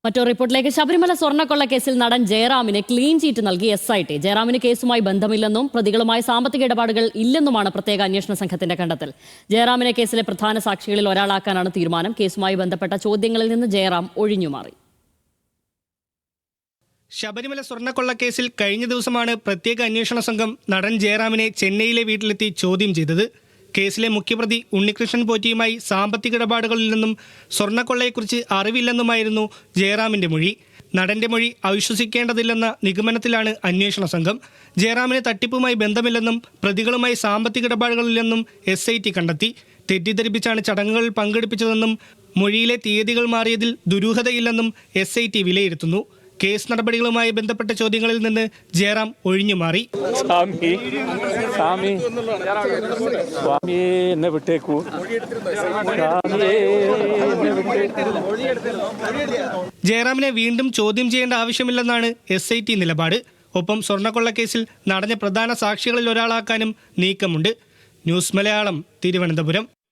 മറ്റൊരു റിപ്പോർട്ടിലേക്ക്. ശബരിമല സ്വർണ്ണക്കൊള്ള കേസിൽ നടൻ ജയറാമിന് ക്ലീൻ ചീറ്റ് നൽകി SIT. ജയറാമിന് കേസുമായി ബന്ധമില്ലെന്നും പ്രതികളുമായി സാമ്പത്തിക ഇടപാടുകൾ ഇല്ലെന്നുമാണ് പ്രത്യേക അന്വേഷണ സംഘത്തിന്റെ കണ്ടെത്തൽ. ജയറാമിനെ കേസിലെ പ്രധാന സാക്ഷികളിൽ ഒരാളാക്കാനാണ് തീരുമാനം. കേസുമായി ബന്ധപ്പെട്ട ചോദ്യങ്ങളിൽ നിന്ന് ജയറാം ഒഴിഞ്ഞുമാറി. ശബരിമല സ്വർണ്ണക്കൊള്ളക്കേസിൽ കഴിഞ്ഞ ദിവസമാണ് പ്രത്യേക അന്വേഷണ സംഘം നടൻ ജയറാമിനെ ചെന്നൈയിലെ വീട്ടിലെത്തി ചോദ്യം ചെയ്തത്. കേസിലെ മുഖ്യപ്രതി ഉണ്ണികൃഷ്ണൻ പോറ്റിയുമായി സാമ്പത്തിക ഇടപാടുകളില്ലെന്നും സ്വർണ്ണക്കൊള്ളയെക്കുറിച്ച് അറിവില്ലെന്നുമായിരുന്നു ജയറാമിന്റെ മൊഴി. നടന്റെ മൊഴി അവിശ്വസിക്കേണ്ടതില്ലെന്ന നിഗമനത്തിലാണ് അന്വേഷണ സംഘം. ജയറാമിന് തട്ടിപ്പുമായി ബന്ധമില്ലെന്നും പ്രതികളുമായി സാമ്പത്തിക ഇടപാടുകളില്ലെന്നും SIT കണ്ടെത്തി. തെറ്റിദ്ധരിപ്പിച്ചാണ് ചടങ്ങുകളിൽ പങ്കെടുപ്പിച്ചതെന്നും മൊഴിയിലെ തീയതികൾ മാറിയതിൽ ദുരൂഹതയില്ലെന്നും SIT വിലയിരുത്തുന്നു. കേസ് നടപടികളുമായി ബന്ധപ്പെട്ട ചോദ്യങ്ങളിൽ നിന്ന് ജയറാം ഒഴിഞ്ഞുമാറി. ജയറാമിനെ വീണ്ടും ചോദ്യം ചെയ്യേണ്ട ആവശ്യമില്ലെന്നാണ് SIT നിലപാട്. ഒപ്പം സ്വർണ്ണക്കൊള്ളക്കേസിൽ നടന്ന പ്രധാന സാക്ഷികളിൽ ഒരാളാക്കാനും നീക്കമുണ്ട്. ന്യൂസ് മലയാളം, തിരുവനന്തപുരം.